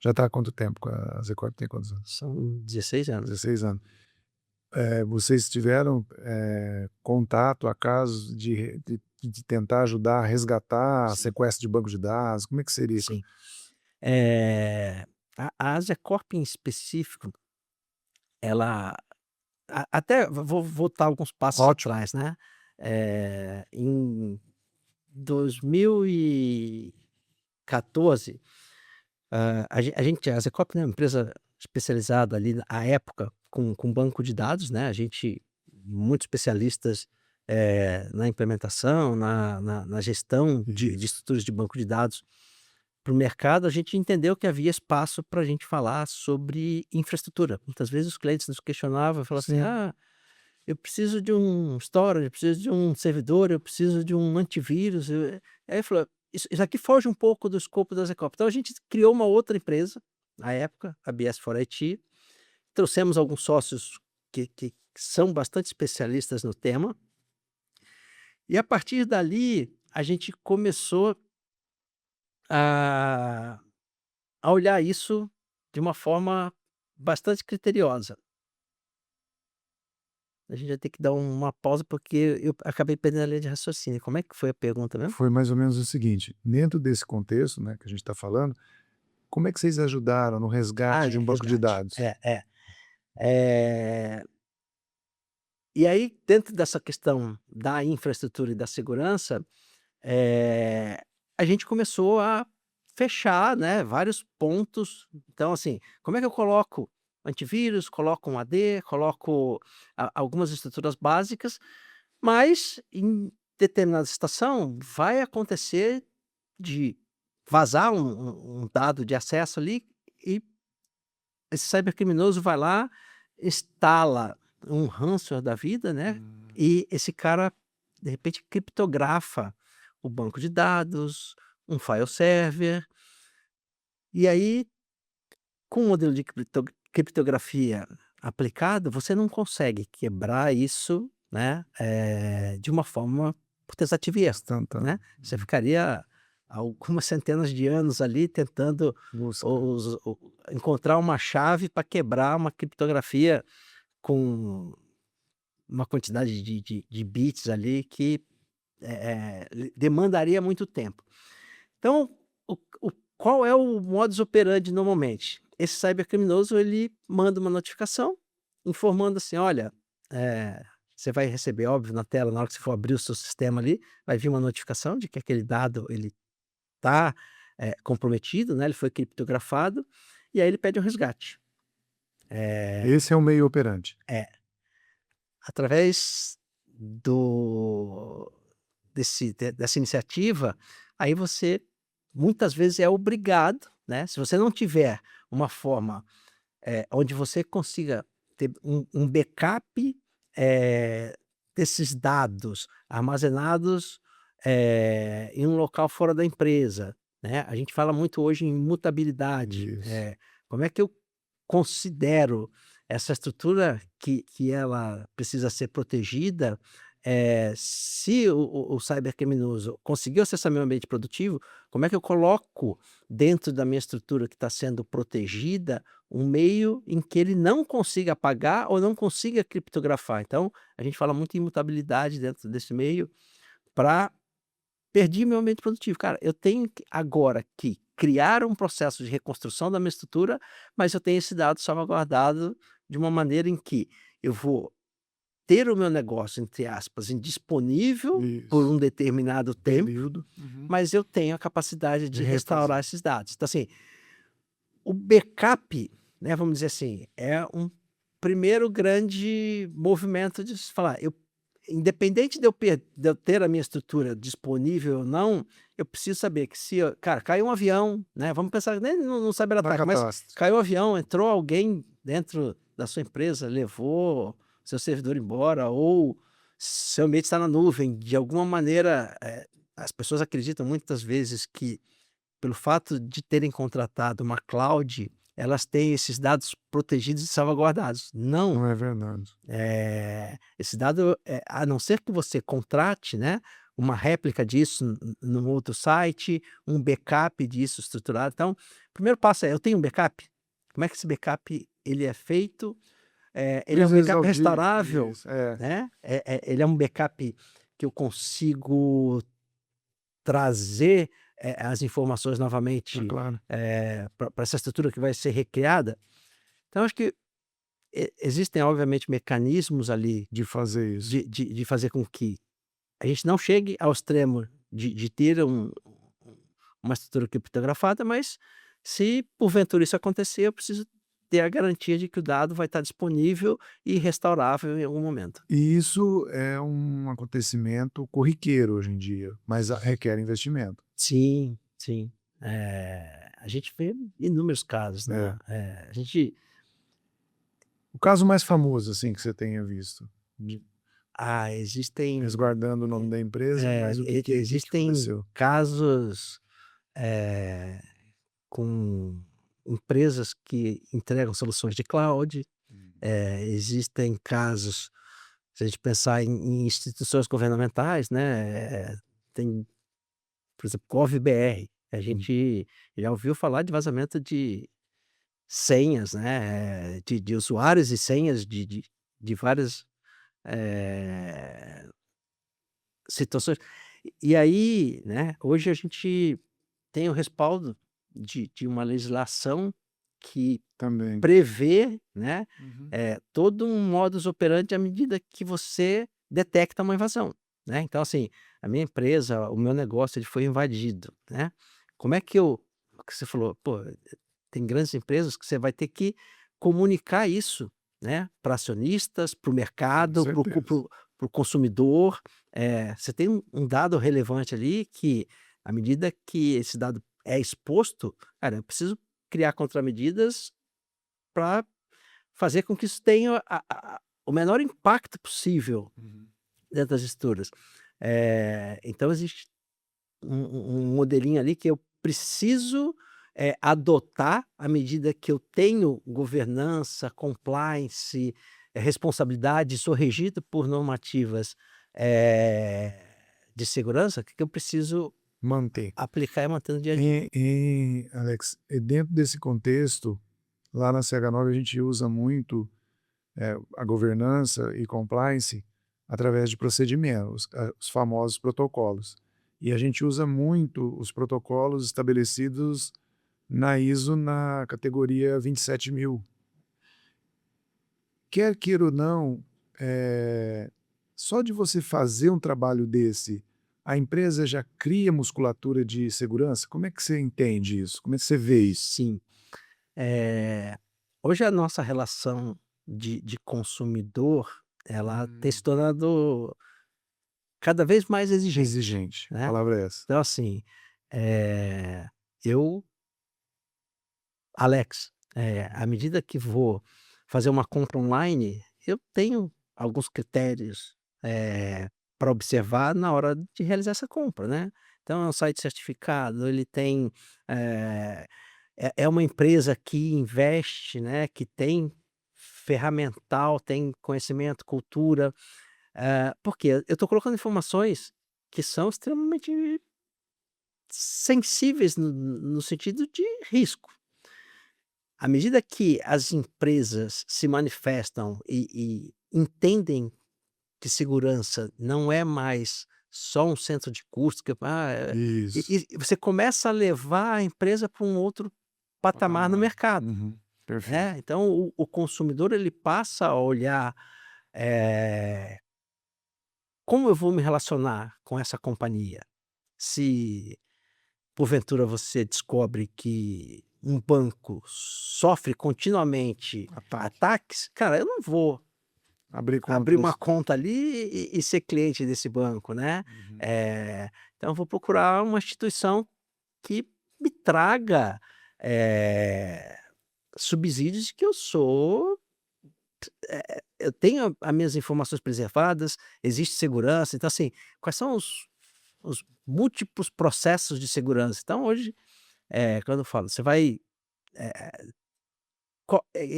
já está há quanto tempo com a Zecorp, tem quantos anos? São 16 anos. 16 anos. Vocês tiveram, contato a casos de tentar ajudar a resgatar Sim, sequestro de banco de dados, como é que seria? sim. A Assecorp em específico, ela até vou voltar alguns passos Ótimo. atrás, né, em 2014, a Secop, né, é uma empresa especializada ali à época com banco de dados, né, a gente muito especialistas, na implementação, na gestão de Isso. estruturas de banco de dados para o mercado, a gente entendeu que havia espaço para a gente falar sobre infraestrutura. Muitas vezes os clientes nos questionavam e falavam assim: Sim. "Ah, eu preciso de um storage, eu preciso de um servidor, eu preciso de um antivírus". Aí falou: "Isso aqui foge um pouco do escopo da Zecop". Então a gente criou uma outra empresa, na época, a BS4IT, trouxemos alguns sócios que são bastante especialistas no tema, e a partir dali a gente começou a a olhar isso de uma forma bastante criteriosa. A gente vai ter que dar uma pausa, porque eu acabei perdendo a linha de raciocínio. Como é que foi a pergunta mesmo? Foi mais ou menos o seguinte, dentro desse contexto, né, que a gente está falando, como é que vocês ajudaram no Ah, resgate de um banco de resgate. dados? É. Eh, e aí, dentro dessa questão da infraestrutura e da segurança, eh, a gente começou a fechar, né, vários pontos. Então, assim, como é que eu coloco antivírus, coloco um AD, coloco algumas estruturas básicas, mas em determinada situação vai acontecer de vazar um dado de acesso ali, e esse cybercriminoso vai lá, instala um ransomware da vida, né, Hum. e esse cara, de repente, criptografa o banco de dados, um file server, e aí, com o modelo de criptografia aplicado, você não consegue quebrar isso, né, de uma forma por tentativa e erro, né. Instantâneo. Você ficaria algumas centenas de anos ali tentando Busca. encontrar uma chave para quebrar uma criptografia com uma quantidade de bits ali que, demandaria muito tempo. Então, o qual é o modus operandi normalmente? Esse cybercriminoso, ele manda uma notificação informando assim: "Olha, você vai receber, óbvio, na tela, na hora que você for abrir o seu sistema ali, vai vir uma notificação de que aquele dado ele está comprometido, né, ele foi criptografado, e aí ele pede um resgate. Esse é o meio operante. É, através do dessa iniciativa, aí você muitas vezes é obrigado, né, se você não tiver uma forma, onde você consiga ter um backup, desses dados armazenados, em um local fora da empresa, né. A gente fala muito hoje em mutabilidade, Isso. como é que eu considero essa estrutura que ela precisa ser protegida, se o cybercriminoso conseguiu acessar meu ambiente produtivo, como é que eu coloco dentro da minha estrutura que está sendo protegida, um meio em que ele não consiga apagar ou não consiga criptografar. Então, a gente fala muito em imutabilidade dentro desse meio, para perdi meu ambiente produtivo. Cara, eu tenho que agora que criar um processo de reconstrução da minha estrutura, mas eu tenho esse dado salvaguardado de uma maneira em que eu vou ter o meu negócio, entre aspas, indisponível por Isso. um determinado tempo, Período. Uhum. mas eu tenho a capacidade De de restaurar refazer. esses dados. Então, assim, o backup, né, vamos dizer assim, é um primeiro grande movimento de se falar, eu independente de eu ter a minha estrutura disponível ou não, eu preciso saber que se cara, caiu um avião, né, vamos pensar nem no Na cyberataque, mas catástrofe. caiu um avião, entrou alguém dentro da sua empresa, levou seu servidor embora, ou seu ambiente está na nuvem, de alguma maneira, as pessoas acreditam muitas vezes que pelo fato de terem contratado uma cloud, elas têm esses dados protegidos e salvaguardados. Não, Não é verdade. esse dado, a não ser que você contrate, né, uma réplica disso num outro site, um backup disso estruturado. Então, o primeiro passo é: eu tenho um backup? Como é que esse backup ele é feito? Ele é um Precisa backup exaudir restaurável, isso, é, né? Ele é um backup que eu consigo trazer, as informações é novamente, claro, pra essa estrutura que vai ser recriada. Então acho que existem obviamente mecanismos ali de fazer isso. de fazer com que a gente não chegue ao extremo de ter uma estrutura criptografada, mas se porventura isso acontecer, eu preciso ter a garantia de que o dado vai estar disponível e restaurável em algum momento. E isso é um acontecimento corriqueiro hoje em dia, mas requer investimento. Sim, sim. A gente vê inúmeros casos, né, É. a gente O caso mais famoso, assim, que você tenha visto, de existem, resguardando o nome da empresa, mas o que que existem aconteceu? casos, eh, com empresas que entregam soluções de cloud, existem casos, se a gente pensar em instituições governamentais, né, tem, por exemplo, GovBR, A gente já ouviu falar de vazamento de senhas, né, de usuários e senhas de várias, eh, situações. E aí, né, hoje a gente tem o respaldo de uma legislação que Também. prevê, né, Uhum. todo um modus operandi à medida que você detecta uma invasão, né. Então, assim, a minha empresa, o meu negócio, ele foi invadido, né. Como é que eu o que você falou, pô, tem grandes empresas que você vai ter que comunicar isso, né, para acionistas, para o Com mercado, certeza. para o consumidor. Você tem um dado relevante ali que, à medida que esse dado é exposto, cara, eu preciso criar contramedidas para fazer com que isso tenha o menor impacto possível Uhum. dentro das estruturas. Então existe um modelinho ali que eu preciso, adotar à medida que eu tenho governança, compliance, responsabilidade, sou regido por normativas, de segurança, que eu preciso Manter. aplicar e manter no dia a dia. Alex, dentro desse contexto, lá na CH9 a gente usa muito, a governança e compliance através de procedimentos, os famosos protocolos. E a gente usa muito os protocolos estabelecidos na ISO na categoria 27000. Quer queira ou não, só de você fazer um trabalho desse, a empresa já cria musculatura de segurança? Como é que você entende isso? Como é que você vê isso? Sim. Eh, Hoje a nossa relação de consumidor, ela tem se Hum. tornado cada vez mais exigente, Exigente, a né. palavra é essa. Então assim, eh, eu, Alex, à medida que vou fazer uma compra online, eu tenho alguns critérios, pra observar na hora de realizar essa compra, né. Então é um site certificado, ele tem, eh, é uma empresa que investe, né, que tem ferramental, tem conhecimento, cultura, porque eu estou colocando informações que são extremamente sensíveis no sentido de risco. À medida que as empresas se manifestam e entendem que segurança não é mais só um centro de custos, que Isso, e você começa a levar a empresa para um outro patamar no patamar. mercado, Uhum, perfeito. né. Então o consumidor ele passa a olhar, eh, como eu vou me relacionar com essa companhia? Se porventura você descobre que um banco sofre continuamente Ataque. ataques, cara, eu não vou Abrir abrir uma contas. conta ali e ser cliente desse banco, né. Uhum. Então eu vou procurar uma instituição que me traga, eh, subsídios de que eu tenho as minhas informações preservadas, existe segurança. Então assim, quais são os múltiplos processos de segurança? Então hoje, quando eu falo, você vai, eh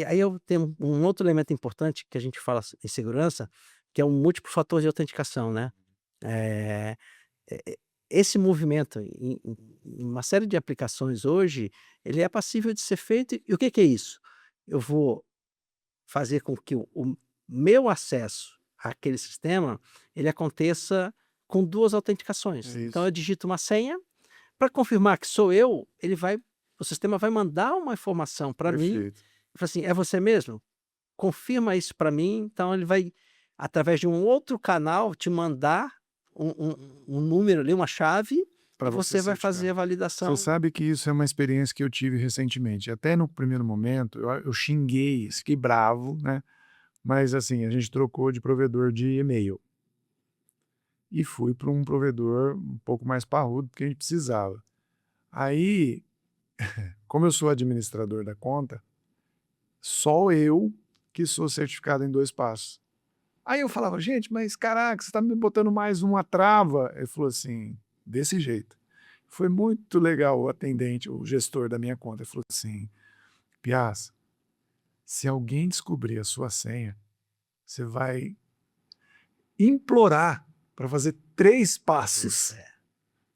aí eu tenho um outro elemento importante que a gente fala em segurança, que é um múltiplo fator de autenticação, né. Eh, Esse movimento em uma série de aplicações hoje, ele é passível de ser feito, e o que que é isso? Eu vou fazer com que o meu acesso àquele sistema, ele aconteça com 2 É autenticações. Então isso. eu digito uma senha, para confirmar que sou eu, o sistema vai mandar uma informação para mim, Perfeito. e fala assim: "É você mesmo? Confirma isso para mim". Então ele vai, através de um outro canal, te mandar um número ali, uma chave, Para e você você vai fazer certificar. a Você validação. sabe que isso é uma experiência que eu tive recentemente. Até no primeiro momento, eu xinguei, fiquei bravo, né? Mas assim, a gente trocou de provedor de e-mail e fui para um provedor um pouco mais parrudo, porque a gente precisava. Aí, como eu sou administrador da conta, só eu que sou certificado em 2 passos. Aí eu falava: "Gente, mas caraca, você está me botando mais uma trava". Ele falou assim, desse jeito. Foi muito legal o atendente, o gestor da minha conta, ele falou assim: "Piaz, se alguém descobrir a sua senha, você vai implorar para fazer 3 passos".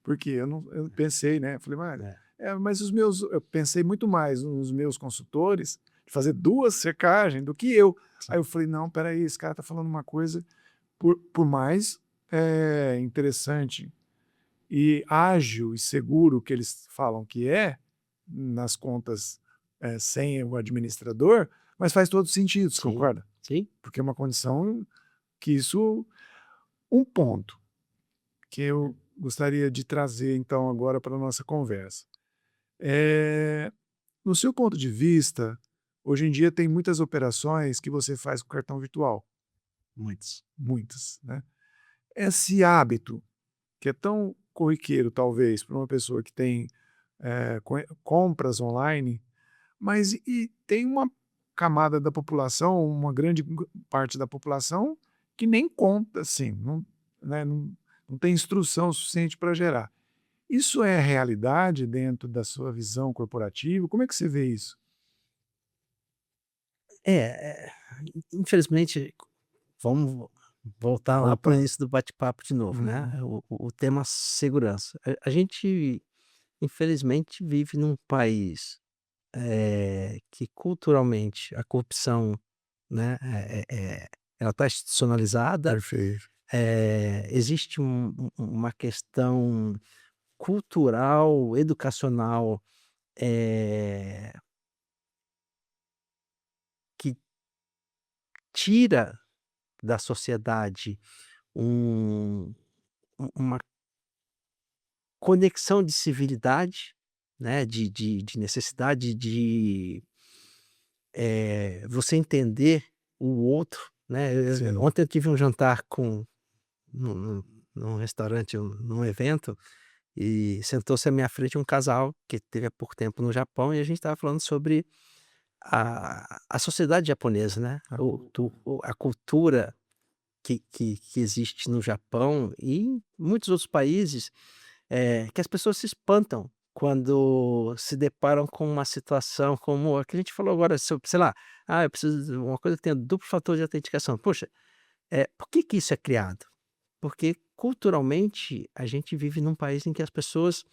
Porque eu pensei, né, falei: "Olha, É, mas os meus", eu pensei muito mais nos meus consultores, de fazer 2 checagens do que eu. sim, Aí eu falei: "Não, espera aí, esse cara tá falando uma coisa", por mais, interessante e ágil e seguro que eles falam que é, nas contas, sem o administrador, mas faz todo sentido, você sim, concorda? sim. Porque é uma condição que isso, um ponto que eu gostaria de trazer então agora para a nossa conversa. No seu ponto de vista, hoje em dia tem muitas operações que você faz com cartão virtual, Muitos. muitas, né. Esse hábito, que é tão corriqueiro talvez para uma pessoa que tem, compras online, mas e tem uma camada da população, uma grande parte da população que nem conta, assim, não, né, não tem instrução suficiente para gerar. Isso é realidade dentro da sua visão corporativa? Como é que você vê isso? É, infelizmente, vamos voltar lá para o Voltar. início do bate-papo de novo, né, Uhum. o tema segurança. A gente, infelizmente, vive num país, que culturalmente a corrupção, né, ela está institucionalizada, Perfeito. existe uma questão cultural, educacional, eh, que tira da sociedade um uma conexão de civilidade, né, de necessidade de, você entender o outro, né. Sim. Ontem eu tive um jantar com num restaurante, num evento, e sentou-se à minha frente um casal que esteve há pouco tempo no Japão, e a gente estava falando sobre a sociedade japonesa, né, A a cultura que existe no Japão e em muitos outros países, que as pessoas se espantam quando se deparam com uma situação como a que a gente falou agora sobre, sei lá, eu preciso de uma coisa que tenha duplo fator de autenticação. Poxa, por que que isso é criado? Porque culturalmente a gente vive num país em que as pessoas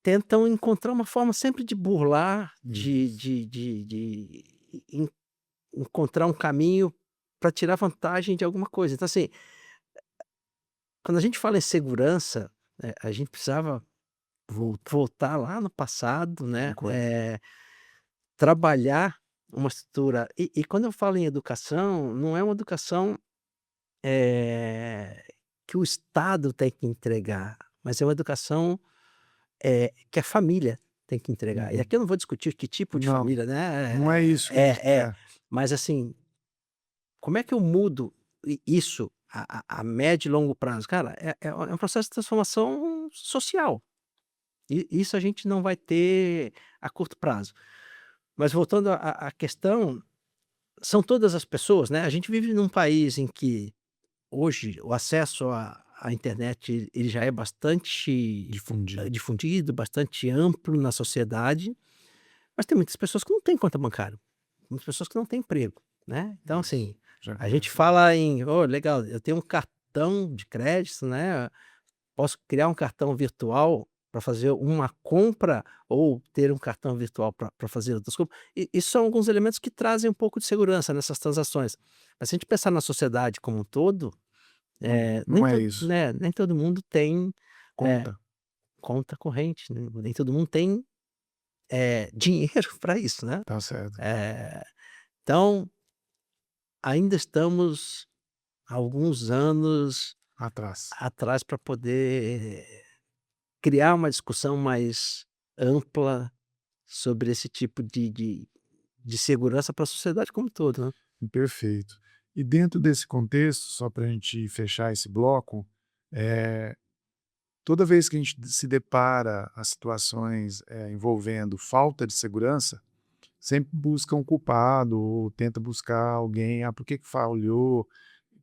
tentam encontrar uma forma sempre de burlar, de en encontrar um caminho para tirar vantagem de alguma coisa. Então, assim, quando a gente fala em segurança, a gente precisava voltar lá no passado, né, concordo. trabalhar uma estrutura, e quando eu falo em educação, não é uma educação, que o Estado tem que entregar, mas é uma educação, que a família tem que entregar. E Uhum. aqui eu não vou discutir que tipo de Não, família, né, não é isso que a gente quer. mas assim, como é que eu mudo isso a médio e longo prazo? Cara, é um processo de transformação social. E isso a gente não vai ter a curto prazo. Mas voltando à questão, são todas as pessoas, né, a gente vive num país em que hoje o acesso à internet ele já é bastante, Difundido. difundido, bastante amplo na sociedade, mas tem muitas pessoas que não têm conta bancária, muitas pessoas que não têm emprego, né. Então Isso. assim, Já a gente fala em: "Oh, legal, eu tenho um cartão de crédito, né". Posso criar um cartão virtual para fazer uma compra ou ter um cartão virtual para fazer outras compras. E isso são alguns elementos que trazem um pouco de segurança nessas transações. Mas se a gente pensar na sociedade como um todo, nem não é todo, isso. né, nem todo mundo tem, eh, Conta. conta corrente, né, nem todo mundo tem, dinheiro para isso, né. Tá certo. Eh, então ainda estamos alguns anos Atrás. atrás para poder criar uma discussão mais ampla sobre esse tipo de segurança para a sociedade como um todo, né. Perfeito. E dentro desse contexto, só para a gente fechar esse bloco, eh, toda vez que a gente se depara a situações, envolvendo falta de segurança, sempre busca um culpado ou tenta buscar alguém, por que que falhou,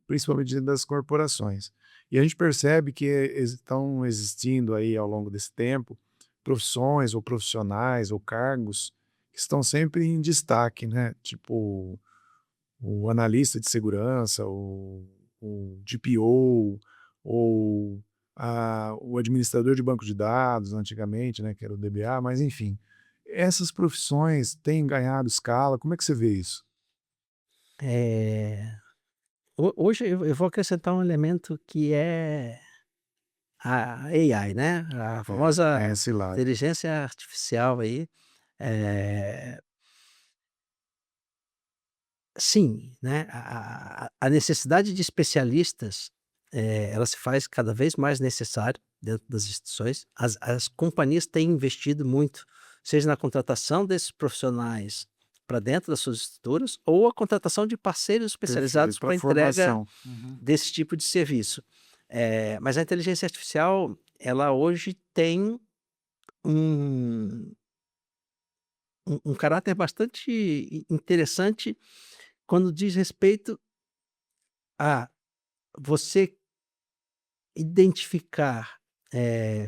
principalmente dentro das corporações. E a gente percebe que estão existindo aí ao longo desse tempo profissões ou profissionais ou cargos que estão sempre em destaque, né? Tipo o analista de segurança, o DPO, ou o administrador de banco de dados antigamente, né, que era o DBA, mas enfim. Essas profissões têm ganhado escala, como é que você vê isso? Eh, hoje eu vou acrescentar um elemento que é a AI, né, a É, famosa esse lado. inteligência artificial aí, eh, sim, né, a necessidade de especialistas, ela se faz cada vez mais necessária dentro das instituições. As companhias têm investido muito, seja na contratação desses profissionais para dentro das suas estruturas, ou a contratação de parceiros Perfeito, especializados para para entrega formação. Uhum. desse tipo de serviço. Mas a inteligência artificial, ela hoje tem um um caráter bastante interessante quando diz respeito a você identificar,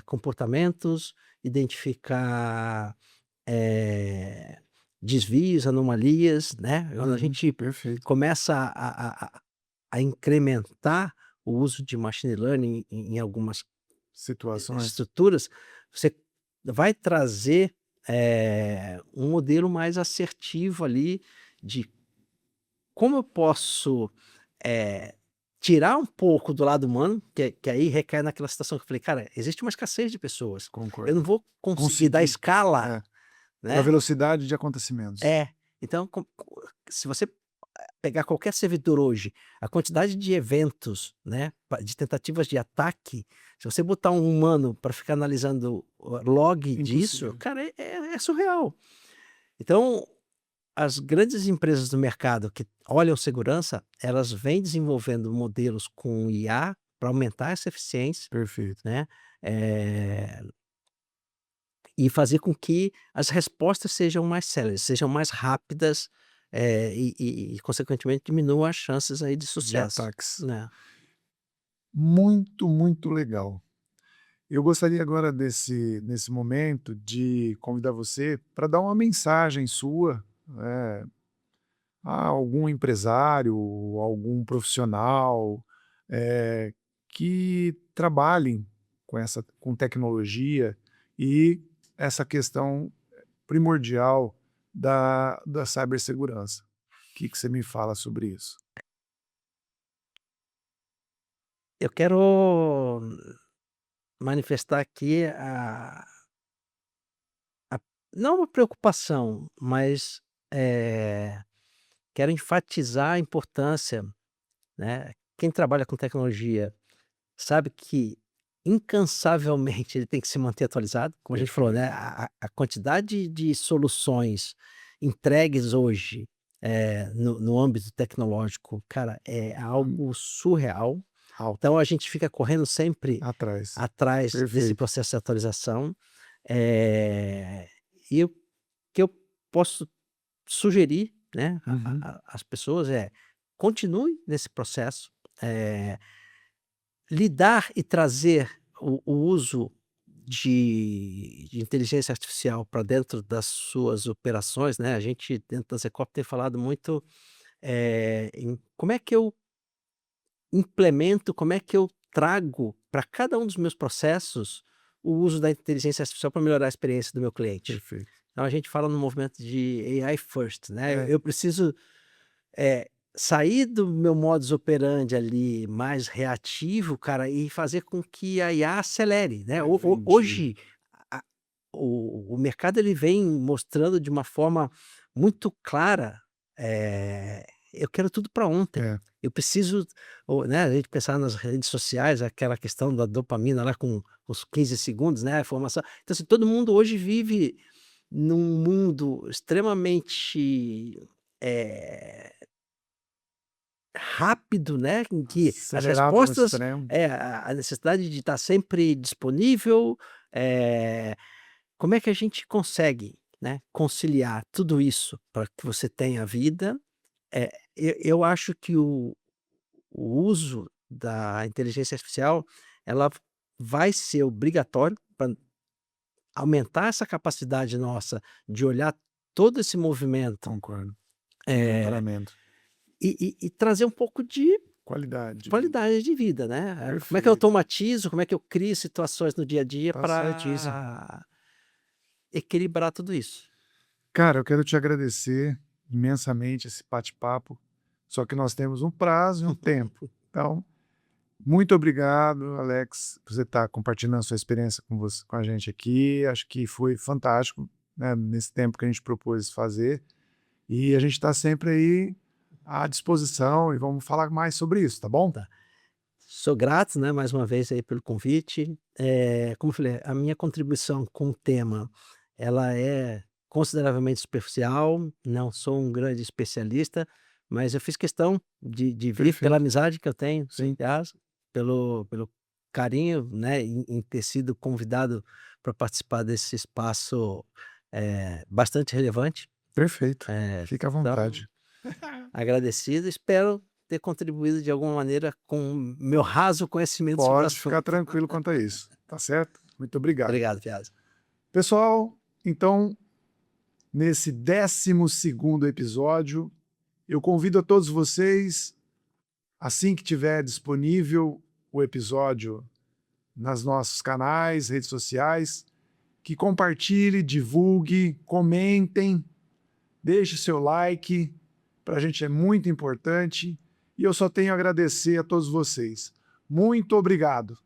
comportamentos, identificar, eh, desvios, anomalias, né. Quando a Uhum. gente Perfeito. começa a incrementar o uso de machine learning em algumas Situações. estruturas, você vai trazer, um modelo mais assertivo ali de como eu posso, eh, tirar um pouco do lado humano, que aí recai naquela situação que eu falei: "Cara, existe uma escassez de pessoas, eu não Concordo. vou conseguir dar Conseguir. escala", É, pela né. velocidade de acontecimentos. É, então se você pegar qualquer servidor hoje, a quantidade de eventos, né, de tentativas de ataque, se você botar um humano para ficar analisando o log disso, Impossível. cara, é surreal. Então, as grandes empresas do mercado que olham segurança, elas vêm desenvolvendo modelos com IA para aumentar essa eficiência, Perfeito. né, eh, e fazer com que as respostas sejam mais céleres, sejam mais rápidas, e consequentemente diminuam as chances aí de De sucesso, ataques. né. Muito, muito legal. Eu gostaria agora nesse momento de convidar você para dar uma mensagem sua, a algum empresário, algum profissional, eh, que trabalhem com tecnologia e essa questão primordial da cibersegurança. O que que você me fala sobre isso? Eu quero manifestar aqui a não uma preocupação, mas, quero enfatizar a importância, né, quem trabalha com tecnologia sabe que incansavelmente ele tem que se manter atualizado, como a gente falou, né, Perfeito. a quantidade de soluções entregues hoje, no âmbito tecnológico, cara, é Hum, algo surreal. alto, Então a gente fica correndo sempre atrás. atrás desse Perfeito. processo de atualização, eh, e o que eu posso sugerir, né, Uhum. às pessoas é: continue nesse processo, eh lidar e trazer o uso de inteligência artificial para dentro das suas operações, né, a gente dentro da Secop tem falado muito, em como é que eu implemento, como é que eu trago para cada um dos meus processos o uso da inteligência artificial para melhorar a experiência do meu cliente. Perfeito. Então a gente fala no movimento de AI first, né, eu É, eu preciso sair do meu modus operandi ali mais reativo, cara, e fazer com que a IA acelere, né. entendi. Hoje a o mercado ele vem mostrando de uma forma muito clara, eu quero tudo para ontem. É, Eu preciso né, a gente pensar nas redes sociais, aquela questão da dopamina lá com os 15 segundos, né, a informação. Então assim, todo mundo hoje vive num mundo extremamente, eh rápido, né, em que as acelerado ao respostas extremo. a necessidade de estar sempre disponível, como é que a gente consegue, né, conciliar tudo isso para que você tenha vida? Eu acho que o uso da inteligência artificial, ela vai ser obrigatório para aumentar essa capacidade nossa de olhar todo esse movimento, Concordo. eh, Monitoramento. e trazer um pouco de Qualidade de vida. qualidade de vida, né. Como é que eu Perfeito. automatizo, como é que eu crio situações no dia a dia Tá certíssimo. para equilibrar tudo isso. Cara, eu quero te agradecer imensamente esse bate-papo, só que nós temos um prazo e um tempo. Então, muito obrigado, Alex, por você estar compartilhando a sua experiência com a gente aqui. Acho que foi fantástico, né, nesse tempo que a gente propôs fazer. E a gente está sempre aí à disposição e vamos falar mais sobre isso, tá bom? Tá. Sou grato, né, mais uma vez aí pelo convite. Como eu falei, a minha contribuição com o tema, ela é consideravelmente superficial, não sou um grande especialista, mas eu fiz questão de vir pela Perfeito. amizade que eu tenho, Sim, aliás, pelo carinho, né, em ter sido convidado para participar desse espaço, bastante relevante. perfeito. Eh, Fica à então vontade. agradecido, espero ter contribuído de alguma maneira com meu raso conhecimento sobre o Pode ficar assunto. tranquilo quanto a isso, tá certo? Muito obrigado. Obrigado, Piazza. Pessoal, então, nesse 12º episódio, eu convido a todos vocês, assim que tiver disponível o episódio nas nossos canais, redes sociais, que compartilhe, divulgue, comentem, deixe seu like, para a gente é muito importante. E eu só tenho a agradecer a todos vocês. Muito obrigado.